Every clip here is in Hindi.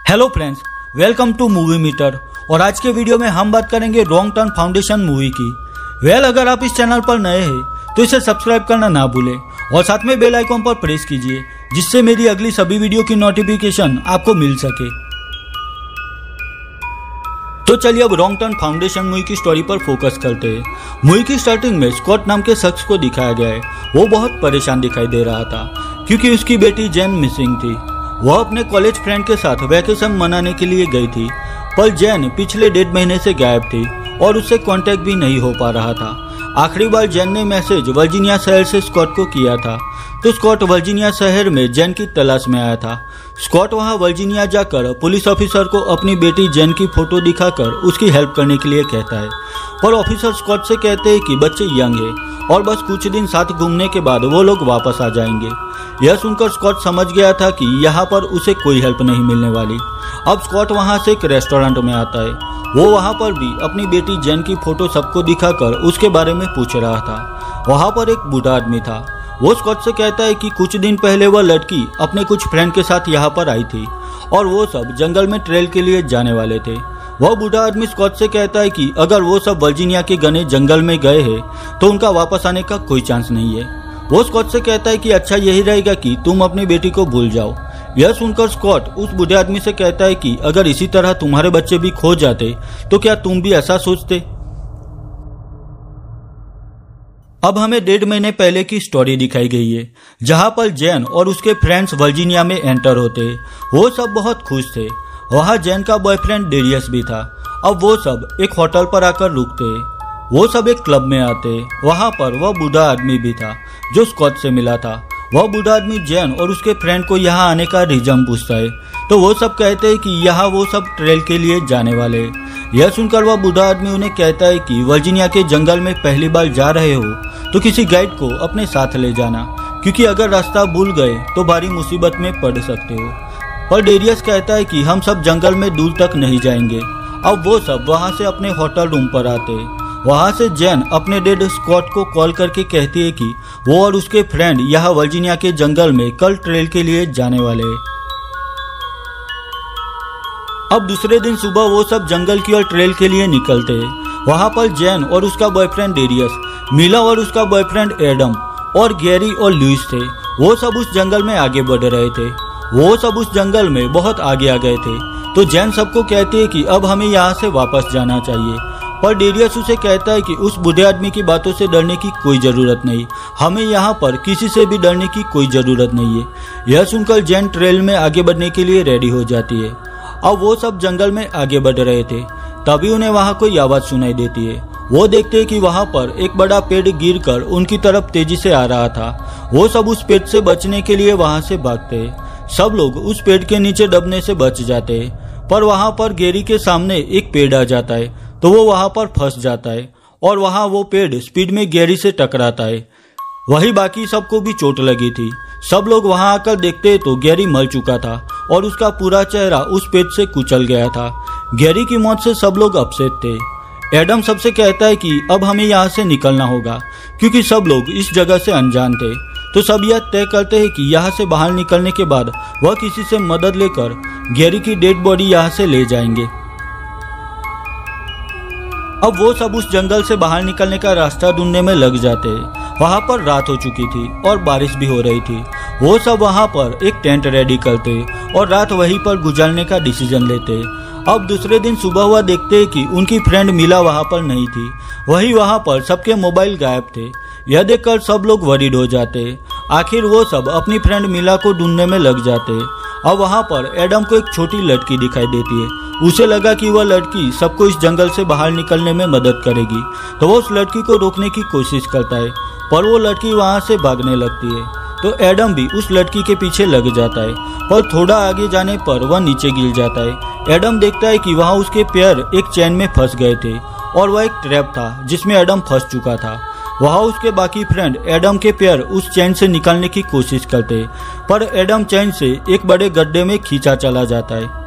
Hello friends, welcome to movie meter. और आज के वीडियो में हम बात करेंगे रॉन्ग टर्न फाउंडेशन मूवी की। अगर आप इस चैनल पर नए हैं तो इसे सब्सक्राइब करना ना भूलें और साथ में बेल आइकॉन पर प्रेस कीजिए जिससे मेरी अगली सभी वीडियो की नोटिफिकेशन आपको मिल सके। तो चलिए अब रॉन्ग टर्न फाउंडेशन मूवी की स्टोरी पर फोकस करते हैं। मूवी की स्टार्टिंग में स्कॉट नाम के शख्स को दिखाया गया है। वो बहुत परेशान दिखाई दे रहा था क्योंकि उसकी बेटी जेन मिसिंग थी। वह अपने कॉलेज फ्रेंड के साथ वैकेशन मनाने के लिए गई थी, पर जेन पिछले 1.5 महीने से गायब थी और उससे कांटेक्ट भी नहीं हो पा रहा था। आखिरी बार जेन ने मैसेज वर्जीनिया शहर से स्कॉट को किया था, तो स्कॉट वर्जीनिया शहर में जेन की तलाश में आया था। स्कॉट वहां वर्जीनिया जाकर पुलिस ऑफिसर को अपनी बेटी जेन की फोटो दिखाकर उसकी हेल्प करने के लिए कहता है, पर ऑफिसर स्कॉट से कहते हैं कि बच्चे यंग है और बस कुछ दिन साथ घूमने के बाद वो लोग वापस आ जाएंगे। यह सुनकर स्कॉट समझ गया था कि यहाँ पर उसे कोई हेल्प नहीं मिलने वाली। अब स्कॉट वहाँ से एक रेस्टोरेंट में आता है। वो वहाँ पर भी अपनी बेटी जेन की फोटो सबको दिखाकर उसके बारे में पूछ रहा था। वहाँ पर एक बूढ़ा आदमी था। वो स्कॉट से कहता है कि कुछ दिन पहले वह लड़की अपने कुछ फ्रेंड के साथ यहाँ पर आई थी और वो सब जंगल में ट्रेल के लिए जाने वाले थे। वह बूढ़ा आदमी स्कॉट से कहता है कि अगर वो सब वर्जीनिया के घने जंगल में गए हैं तो उनका वापस आने का कोई चांस नहीं है। वो स्कॉट से कहता है कि अच्छा यही रहेगा कि तुम अपनी बेटी को भूल जाओ। यह सुनकर स्कॉट उस बूढ़े आदमी से कहता है कि अगर इसी तरह तुम्हारे बच्चे भी खो जाते तो क्या तुम भी ऐसा सोचते। अब हमें 1.5 महीने पहले की स्टोरी दिखाई गई है, जहां पर जेन और उसके फ्रेंड्स वर्जीनिया में एंटर होते। वो सब बहुत खुश थे। वहां जेन का बॉयफ्रेंड डेरियस भी था। अब वो सब एक होटल पर आकर रुकते। वो सब एक क्लब में आते। वहां पर वह बूढ़ा आदमी भी था जो स्कॉट से मिला था। वह बूढ़ा आदमी जेन और उसके फ्रेंड को यहाँ आने का रीजन पूछता है, तो वो सब कहते हैं कि यहाँ वो सब ट्रेल के लिए जाने वाले हैं। यह सुनकर वह बूढ़ा आदमी उन्हें कहता है कि वर्जीनिया के जंगल में पहली बार जा रहे हो तो किसी गाइड को अपने साथ ले जाना, क्योंकि अगर रास्ता भूल गए तो भारी मुसीबत में पड़ सकते हो। पर डेरियस कहता है कि हम सब जंगल में दूर तक नहीं जाएंगे। अब वो सब वहाँ से अपने होटल रूम पर आते। वहाँ से जेन अपने डेड स्कॉट को कॉल करके कहती है कि वो और उसके फ्रेंड यहाँ वर्जीनिया के जंगल में कल ट्रेल के लिए जाने वाले हैं। अब दूसरे दिन सुबह वो सब जंगल की ओर ट्रेल के लिए निकलते हैं। वहाँ पर जेन और उसका बॉयफ्रेंड डेरियस, मिला और उसका बॉयफ्रेंड एडम और गैरी और लुइस थे। वो सब उस जंगल में आगे बढ़ रहे थे। वो सब उस जंगल में बहुत आगे आ गए थे, तो जेन सबको कहती है कि अब हमें यहाँ से वापस जाना चाहिए। पर डेरियस उसे कहता है कि उस बूढ़े आदमी की बातों से डरने की कोई जरूरत नहीं, हमें यहाँ पर किसी से भी डरने की कोई जरूरत नहीं है। यह सुनकर जेन ट्रेल में आगे बढ़ने के लिए रेडी हो जाती है। अब वो सब जंगल में आगे बढ़ रहे थे, तभी उन्हें वहाँ कोई आवाज सुनाई देती है। वो देखते हैं कि वहाँ पर एक बड़ा पेड़ गिरकर उनकी तरफ तेजी से आ रहा था। वो सब उस पेड़ से बचने के लिए वहाँ से भागते हैं। सब लोग उस पेड़ के नीचे दबने से बच जाते हैं, पर वहाँ पर गैरी के सामने एक पेड़ आ जाता है, तो वो वहाँ पर फंस जाता है और वहाँ वो पेड़ स्पीड में गैरी से टकराता है। वही बाकी सबको भी चोट लगी थी। सब लोग वहाँ आकर देखते तो गैरी मर चुका था और उसका पूरा चेहरा उस पेड़ से कुचल गया था। गैरी की मौत से सब लोग अपसेट थे। एडम सबसे कहता है कि अब हमें यहाँ से निकलना होगा, क्योंकि सब लोग इस जगह से अनजान थे। तो सब यह तय करते हैं कि यहाँ से बाहर निकलने के बाद वह किसी से मदद लेकर गैरी की डेड बॉडी यहाँ से ले जाएंगे। अब वो सब उस जंगल से बाहर निकलने का रास्ता ढूंढने में लग जाते हैं। वहाँ पर रात हो चुकी थी और बारिश भी हो रही थी। वो सब वहाँ पर एक टेंट रेडी करते और रात वहीं पर गुजारने का डिसीजन लेते। अब दूसरे दिन सुबह हुआ देखते हैं कि उनकी फ्रेंड मिला वहाँ पर नहीं थी। वही वहाँ पर सबके मोबाइल गायब थे। यह देखकर सब लोग वरीड हो जाते। आखिर वो सब अपनी फ्रेंड मिला को ढूंढने में लग जाते। अब वहाँ पर एडम को एक छोटी लड़की दिखाई देती है। उसे लगा कि वह लड़की सबको इस जंगल से बाहर निकलने में मदद करेगी, तो वो उस लड़की को रोकने की कोशिश करता है, पर वो लड़की वहाँ से भागने लगती है। तो एडम भी उस लड़की के पीछे लग जाता है, पर थोड़ा आगे जाने पर वह नीचे गिर जाता है। एडम देखता है कि वहाँ उसके पैर एक चैन में फंस गए थे और वह एक ट्रैप था जिसमें एडम फंस चुका था। वहाँ उसके बाकी फ्रेंड एडम के पैर उस चैन से निकालने की कोशिश करते, पर एडम चैन से एक बड़े गड्ढे में खींचा चला जाता है।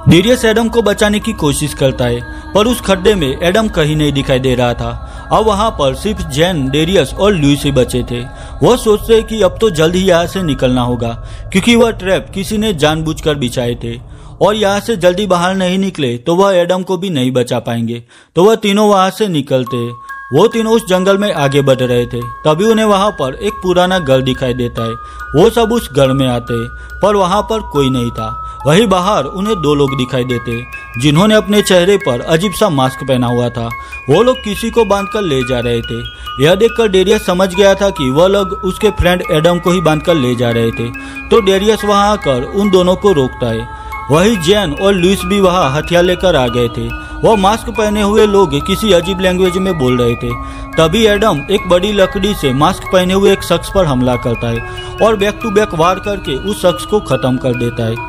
डेरियस एडम को बचाने की कोशिश करता है, पर उस खड्डे में एडम कहीं नहीं दिखाई दे रहा था। अब वहाँ पर सिर्फ जेन, डेरियस और लुइस ही बचे थे। वह सोचते हैं कि अब तो जल्द ही यहाँ से निकलना होगा, क्योंकि वह ट्रैप किसी ने जानबूझकर बिछाए थे और यहाँ से जल्दी बाहर नहीं निकले तो वह एडम को भी नहीं बचा पाएंगे। तो वह तीनों वहां से निकलते। वो तीनों उस जंगल में आगे बढ़ रहे थे, तभी उन्हें वहां पर एक पुराना घर दिखाई देता है। वो सब उस घर में आते, पर वहां पर कोई नहीं था। वहीं बाहर उन्हें दो लोग दिखाई देते जिन्होंने अपने चेहरे पर अजीब सा मास्क पहना हुआ था। वो लोग किसी को बांधकर ले जा रहे थे। यह देखकर डेरियस समझ गया था कि वह लोग उसके फ्रेंड एडम को ही बांधकर ले जा रहे थे। तो डेरियस वहां आकर उन दोनों को रोकता है। वही जैन और लुइस भी वहां हथियार लेकर आ गए थे। वह मास्क पहने हुए लोग किसी अजीब लैंग्वेज में बोल रहे थे। तभी एडम एक बड़ी लकड़ी से मास्क पहने हुए एक शख्स पर हमला करता है और बैक टू बैक वार करके उस शख्स को खत्म कर देता है।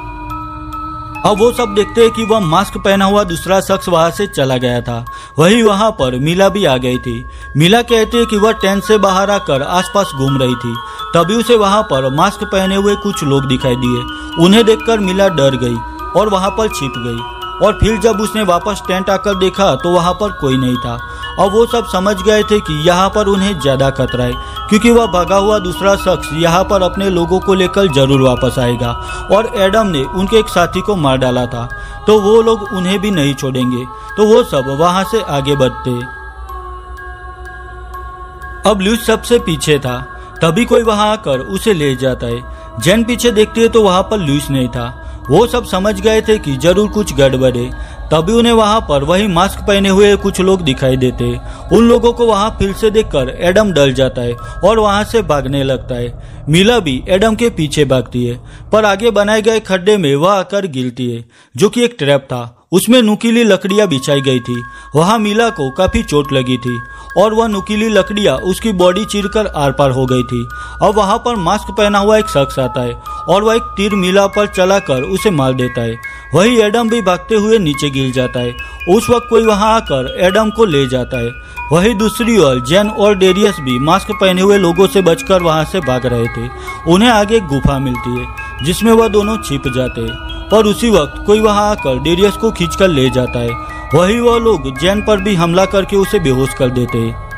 अब वो सब देखते हैं कि वह मास्क पहना हुआ दूसरा शख्स वहां से चला गया था। वही वहां पर मिला भी आ गई थी। मिला कहते हैं कि वह टेंट से बाहर आकर आसपास घूम रही थी। तभी उसे वहां पर मास्क पहने हुए कुछ लोग दिखाई दिए। उन्हें देखकर मिला डर गई और वहां पर छिप गई। और फिर जब उसने वापस टेंट आकर देखा तो वहां पर कोई नहीं था। अब वो सब समझ गए थे कि यहाँ पर उन्हें ज्यादा खतरा है, क्योंकि वह भागा हुआ दूसरा शख्स यहाँ पर अपने लोगों को लेकर जरूर वापस आएगा। और एडम ने उनके एक साथी को मार डाला था, तो वो लोग उन्हें भी नहीं छोड़ेंगे। तो वो सब वहां से आगे बढ़ते। अब लुइस सबसे पीछे था। तभी कोई वहां आकर उसे ले जाता है। जैन पीछे देखती है तो वहां पर लुइस नहीं था। वो सब समझ गए थे कि जरूर कुछ गड़बड़ है। तभी उन्हें वहां पर वही मास्क पहने हुए कुछ लोग दिखाई देते। उन लोगों को वहां फिर से देखकर एडम डर जाता है और वहां से भागने लगता है। मिला भी एडम के पीछे भागती है, पर आगे बनाए गए खड्डे में वह आकर गिरती है, जो कि एक ट्रैप था। उसमें नुकीली लकड़ियां बिछाई गई थी। वहां मिला को काफी चोट लगी थी और वह नुकीली लकड़ियां उसकी बॉडी चीरकर आर पार हो गई थी। अब वहां पर मास्क पहना हुआ एक शख्स आता है और वह एक तीर मिला पर चलाकर उसे मार देता है। वही एडम भी भागते हुए नीचे गिर जाता है। उस वक्त कोई वहां आकर एडम को ले जाता है। वही दूसरी ओर जैन और डेरियस भी मास्क पहने हुए लोगों से बचकर वहां से भाग रहे थे। उन्हें आगे एक गुफा मिलती है जिसमें वह दोनों छिप जाते हैं, पर उसी वक्त कोई वहां आकर डेरियस को खींचकर ले जाता है। वही वह लोग जैन पर भी हमला करके उसे बेहोश कर देते हैं।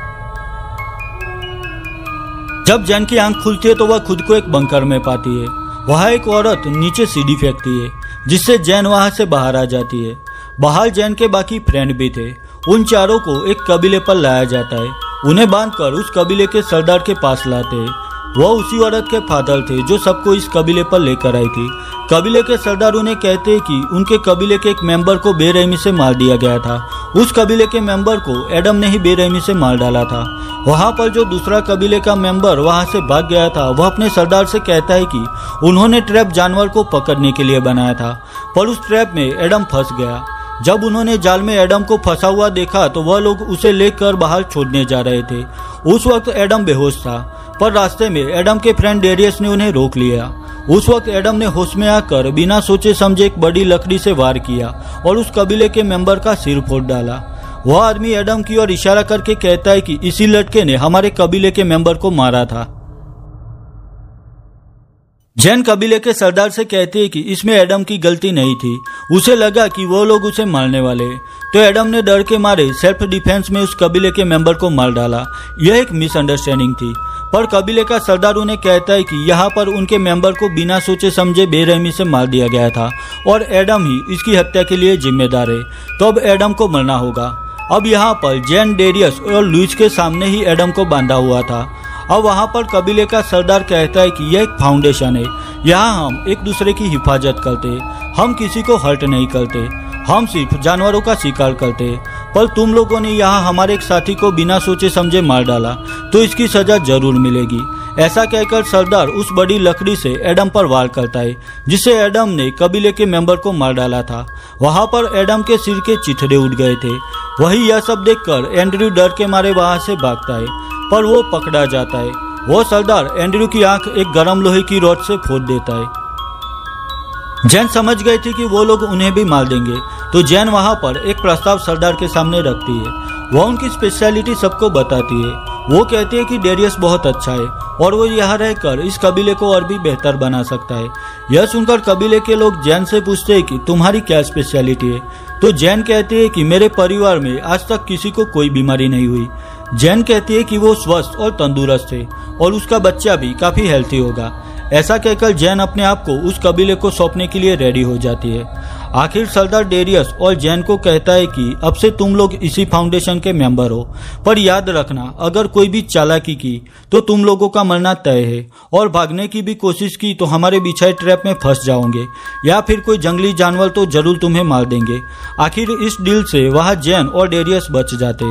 जब जैन की आंख खुलती है तो वह खुद को एक बंकर में पाती है। वहां एक औरत नीचे सीढ़ी फेंकती है, जिससे जैन वहां से बाहर आ जाती है। बाहर जैन के बाकी फ्रेंड भी थे। उन चारों को एक कबीले पर लाया जाता है। उन्हें बांधकर उस कबीले के सरदार के पास लाते हैं। वह उसी औरत के फादर थे जो सबको इस कबीले पर लेकर आई थी। कबीले के सरदार उन्हें कहते हैं कि उनके कबीले के एक मेंबर को बेरहमी से मार दिया गया था। उस कबीले के मेंबर को एडम ने ही बेरहमी से मार डाला था। वहां पर जो दूसरा कबीले का मेंबर वहां से भाग गया था, वह अपने सरदार से कहता है कि उन्होंने ट्रैप जानवर को पकड़ने के लिए बनाया था, पर उस ट्रैप में एडम फंस गया। जब उन्होंने जाल में एडम को फंसा हुआ देखा तो वह लोग उसे लेकर बाहर छोड़ने जा रहे थे। उस वक्त एडम बेहोश था, पर रास्ते में एडम के फ्रेंड डेरियस ने उन्हें रोक लिया। उस वक्त एडम ने होश में आकर बिना सोचे समझे एक बड़ी लकड़ी से वार किया और उस कबीले के मेंबर का सिर फोड़ डाला। वह आदमी एडम की ओर इशारा करके कहता है कि इसी लड़के ने हमारे कबीले के मेंबर को मारा था। जैन कबीले के सरदार से कहते हैं कि इसमें एडम की गलती नहीं थी। उसे लगा कि वो लोग उसे मारने वाले, तो एडम ने डर के मारे सेल्फ डिफेंस में उस कबीले के मेंबर को मार डाला। यह एक मिसअंडरस्टैंडिंग थी, पर कबीले का सरदार उन्हें कहता है कि यहाँ पर उनके मेंबर को बिना सोचे समझे बेरहमी से मार दिया गया था और एडम ही इसकी हत्या के लिए जिम्मेदार है, तो अब एडम को मरना होगा। अब यहाँ पर जैन, डेरियस और लुइस के सामने ही एडम को बांधा हुआ था। अब वहाँ पर कबीले का सरदार कहता है कि यह एक फाउंडेशन है, यहाँ हम एक दूसरे की हिफाजत करते, हम किसी को हर्ट नहीं करते, हम सिर्फ जानवरों का शिकार करते, पर तुम लोगों ने यहाँ हमारे एक साथी को बिना सोचे समझे मार डाला, तो इसकी सजा जरूर मिलेगी। ऐसा कहकर सरदार उस बड़ी लकड़ी से एडम पर वार करता है, जिससे एडम ने कबीले के मेंबर को मार डाला था। वहां पर एडम के सिर के चिथड़े उठ गए थे। वही यह सब देखकर एंड्रयू डर के मारे वहां से भागता है, पर वो पकड़ा जाता है। वो सरदार एंड्रयू की आंख एक गर्म लोहे की रॉड से फोड़ देता है। जैन समझ गए थे कि वो लोग उन्हें भी मार देंगे, तो जैन वहां पर एक प्रस्ताव सरदार के सामने रखती है। वह उनकी स्पेशलिटी सबको बताती है। वो कहती है कि डेरियस बहुत अच्छा है और वो यहाँ रहकर इस कबीले को और भी बेहतर बना सकता है। यह सुनकर कबीले के लोग जैन से पूछते हैं कि तुम्हारी क्या स्पेशलिटी है, तो जैन कहती है कि मेरे परिवार में आज तक किसी को कोई बीमारी नहीं हुई। जैन कहती है कि वो स्वस्थ और तंदुरुस्त है और उसका बच्चा भी काफी हेल्थी होगा। ऐसा कहकर जैन अपने आप को उस कबीले को सौंपने के लिए रेडी हो जाती है। आखिर सरदार डेरियस और जैन को कहता है कि अब से तुम लोग इसी फाउंडेशन के मेंबर हो, पर याद रखना अगर कोई भी चालाकी की तो तुम लोगों का मरना तय है, और भागने की भी कोशिश की तो हमारे बिछाए ट्रैप में फंस जाओगे या फिर कोई जंगली जानवर तो जरूर तुम्हें मार देंगे। आखिर इस डील से वहां जैन और डेरियस बच जाते।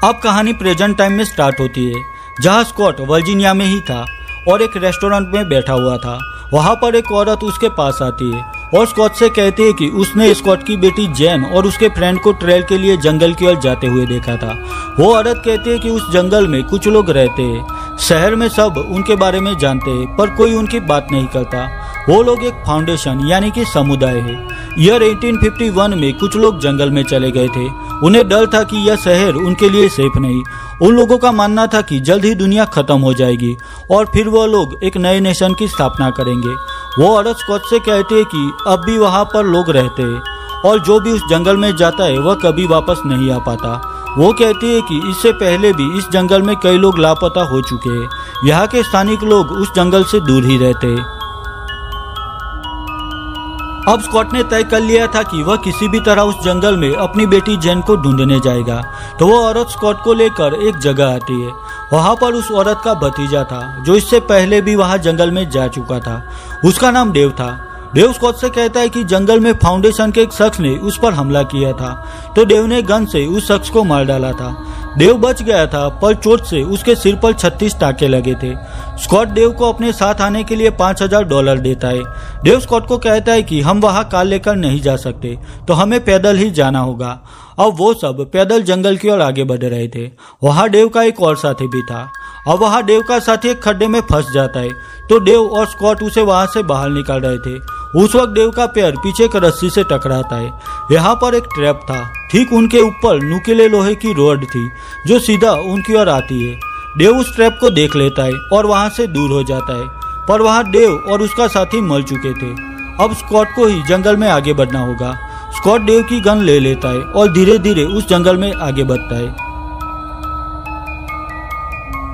अब कहानी प्रेजेंट टाइम में स्टार्ट होती है, जहां स्कॉट वर्जीनिया में ही था और एक रेस्टोरेंट में बैठा हुआ था। वहां पर एक औरत उसके पास आती है और स्कॉट से कहती है कि उसने स्कॉट की बेटी जैन और उसके फ्रेंड को ट्रेल के लिए जंगल की ओर जाते हुए देखा था। वो औरत कहती है कि उस जंगल में कुछ लोग रहते हैं, शहर में सब उनके बारे में जानते हैं पर कोई उनकी बात नहीं करता। वो लोग एक फाउंडेशन यानी कि समुदाय है। ईयर 1851 में कुछ लोग जंगल में चले गए थे। उन्हें डर था कि यह शहर उनके लिए सेफ नहीं। उन लोगों का मानना था कि जल्द ही दुनिया खत्म हो जाएगी और फिर वो लोग एक नए नेशन की स्थापना करेंगे। वो औरत स्कॉट से कहती है कि अब भी वहाँ पर लोग रहते हैं और जो भी उस जंगल में जाता है वह कभी वापस नहीं आ पाता। वो कहती है कि इससे पहले भी इस जंगल में कई लोग लापता हो चुके हैं। यहाँ के स्थानिक लोग उस जंगल से दूर ही रहते हैं। अब स्कॉट ने तय कर लिया था कि वह किसी भी तरह उस जंगल में अपनी बेटी जैन को ढूंढने जाएगा। तो वो औरत स्कॉट को लेकर एक जगह आती है। वहां पर उस औरत का भतीजा था जो इससे पहले भी वहां जंगल में जा चुका था। उसका नाम डेव था। डेव स्कॉट से कहता है कि जंगल में फाउंडेशन के एक शख्स ने उस पर हमला किया था, तो डेव ने गन से उस शख्स को मार डाला था। डेव बच गया था पर चोट से उसके सिर पर 36 टाके लगे थे। स्कॉट डेव को अपने साथ आने के लिए $5000 देता है। डेव स्कॉट को कहता है कि हम वहां कार लेकर नहीं जा सकते, तो हमें पैदल ही जाना होगा। अब वो सब पैदल जंगल की ओर आगे बढ़ रहे थे। वहां डेव का एक और साथी भी था। अब वहां डेव का साथी एक खड्डे में फंस जाता है, तो डेव और स्कॉट उसे वहां से बाहर निकाल रहे थे। उस वक्त डेव का पैर पीछे एक रस्सी से टकराता है। यहाँ पर एक ट्रैप था। ठीक उनके ऊपर नुकीले लोहे की रॉड थी जो सीधा उनकी ओर आती है। डेव उस ट्रैप को देख लेता है और वहां से दूर हो जाता है, पर वहां डेव और उसका साथी मर चुके थे। अब स्कॉट को ही जंगल में आगे बढ़ना होगा। स्कॉट डेव की गन ले लेता है और धीरे धीरे उस जंगल में आगे बढ़ता है।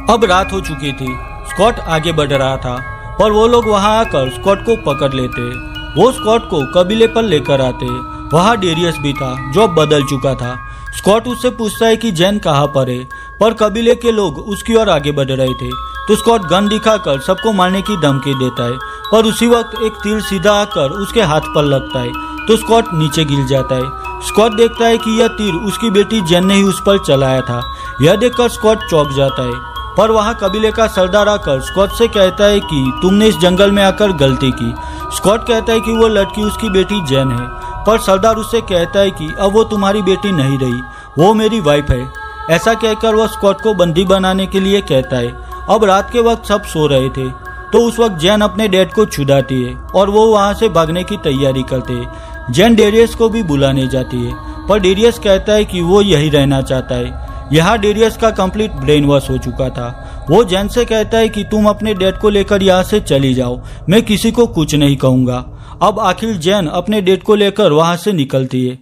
अब रात हो चुकी थी। स्कॉट आगे बढ़ रहा था पर वो लोग वहां आकर स्कॉट को पकड़ लेते। वो स्कॉट को कबीले पर लेकर आते। वहां डेरियस भी था जो अब बदल चुका था। स्कॉट उससे पूछता है कि जैन कहाँ पर है, पर कबीले के लोग उसकी ओर आगे बढ़ रहे थे। तो स्कॉट गन दिखाकर सबको मारने की धमकी देता है, पर उसी वक्त एक तीर सीधा आकर उसके हाथ पर लगता है, तो स्कॉट नीचे गिर जाता है। स्कॉट देखता है कि यह तीर उसकी बेटी जैन ने ही उस पर चलाया था। यह देखकर स्कॉट चौंक जाता है, पर वहां कबीले का सरदार आकर स्कॉट से कहता है कि तुमने इस जंगल में आकर गलती की। स्कॉट कहता है कि वो लड़की उसकी बेटी जैन है, पर सरदार उससे कहता है कि अब वो तुम्हारी बेटी नहीं रही, वो मेरी वाइफ है। ऐसा कहकर वह स्कॉट को बंदी बनाने के लिए कहता है। अब रात के वक्त सब सो रहे थे, तो उस वक्त जैन अपने डैड को छुड़ाती है और वो वहां से भागने की तैयारी करते हैं। जैन डेरियस को भी बुलाने जाती है, पर डेरियस कहता है कि वो यही रहना चाहता है। यहाँ डेरियस का कंप्लीट ब्रेन वॉश हो चुका था। वो जैन से कहता है कि तुम अपने डैड को लेकर यहाँ से चली जाओ, मैं किसी को कुछ नहीं कहूंगा। अब आखिर जैन अपने डैड को लेकर वहां से निकलती है।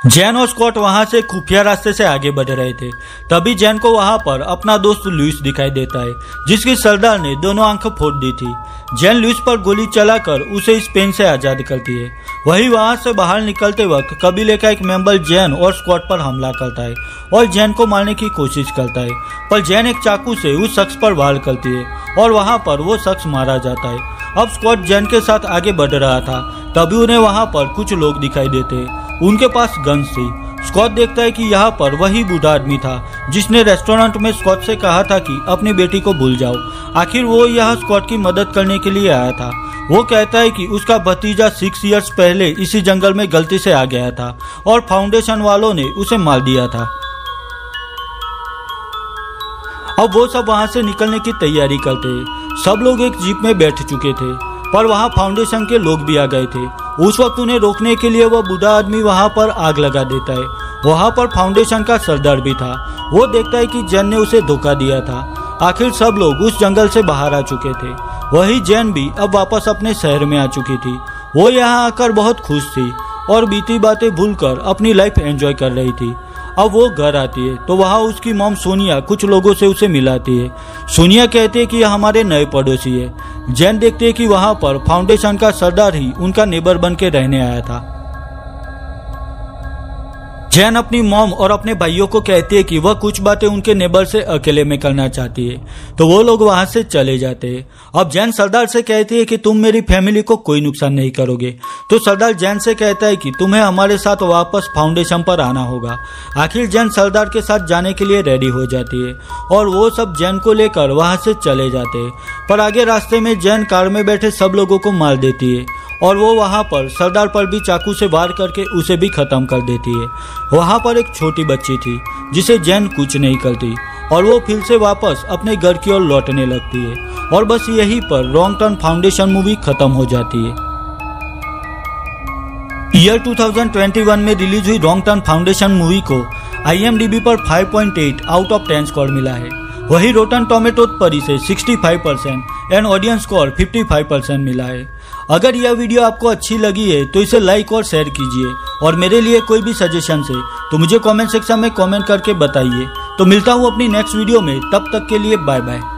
जैन और स्कॉट वहां से खुफिया रास्ते से आगे बढ़ रहे थे। तभी जैन को वहां पर अपना दोस्त लुइस दिखाई देता है, जिसकी सरदार ने दोनों आंखें फोड़ दी थी। जैन लुइस पर गोली चलाकर उसे इस पेन से आजाद करती है। वही वहां से बाहर निकलते वक्त कबीले का एक मेंबर जैन और स्कॉट पर हमला करता है और जैन को मारने की कोशिश करता है, पर जैन एक चाकू से उस शख्स पर वार करती है और वहां पर वो शख्स मारा जाता है। अब स्कॉट जैन के साथ आगे बढ़ रहा था, तभी उन्हें वहां पर कुछ लोग दिखाई देते। उनके पास गन्स थी। स्कॉट देखता है कि यहाँ पर वही बूढ़ा आदमी था जिसने रेस्टोरेंट में स्कॉट से कहा था कि अपनी बेटी को भूल जाओ। आखिर वो यहाँ स्कॉट की मदद करने के लिए आया था। वो कहता है कि उसका भतीजा 6 इयर्स पहले इसी जंगल में गलती से आ गया था और फाउंडेशन वालों ने उसे मार दिया था। अब वो सब वहां से निकलने की तैयारी करते। सब लोग एक जीप में बैठ चुके थे, पर वहां फाउंडेशन के लोग भी आ गए थे। उस वक्त उन्हें रोकने के लिए वह बूढ़ा आदमी वहां पर आग लगा देता है। वहां पर फाउंडेशन का सरदार भी था। वो देखता है कि जैन ने उसे धोखा दिया था। आखिर सब लोग उस जंगल से बाहर आ चुके थे। वही जैन भी अब वापस अपने शहर में आ चुकी थी। वो यहाँ आकर बहुत खुश थी और बीती बातें भूलकर अपनी लाइफ एंजॉय कर रही थी। अब वो घर आती है तो वहाँ उसकी मॉम सोनिया कुछ लोगों से उसे मिलाती है। सोनिया कहती है कि यह हमारे नए पड़ोसी है। जैन देखते है कि वहाँ पर फाउंडेशन का सरदार ही उनका नेबर बन के रहने आया था। जैन अपनी मॉम और अपने भाइयों को कहती है कि वह कुछ बातें उनके नेबर से अकेले में करना चाहती है, तो वो लोग वहां से चले जाते हैं। अब जैन सरदार से कहती है कि तुम मेरी फैमिली को कोई नुकसान नहीं करोगे, तो सरदार जैन से कहता है कि तुम्हें हमारे साथ वापस फाउंडेशन पर आना होगा। आखिर जैन सरदार के साथ जाने के लिए रेडी हो जाती है और वो सब जैन को लेकर वहां से चले जाते हैं। पर आगे रास्ते में जैन कार में बैठे सब लोगों को मार देती है और वो वहाँ पर सरदार पर भी चाकू से वार करके उसे भी खत्म कर देती है। वहाँ पर एक छोटी बच्ची थी जिसे जैन कुछ नहीं करती और वो फिर से वापस अपने घर की ओर लौटने लगती है और बस यहीं पर रॉन्ग टर्न फाउंडेशन मूवी खत्म हो जाती है। ईयर 2021 में रिलीज हुई रॉन्ग टर्न फाउंडेशन मूवी को IMDb पर 5.8 आउट ऑफ 10 स्कोर मिला है। वही रोटन टोमेटो पर इसे 65% एंड ऑडियंस स्कोर 55% मिला है। अगर यह वीडियो आपको अच्छी लगी है तो इसे लाइक और शेयर कीजिए और मेरे लिए कोई भी सजेशन है तो मुझे कमेंट सेक्शन में कमेंट करके बताइए। तो मिलता हूँ अपनी नेक्स्ट वीडियो में, तब तक के लिए बाय बाय।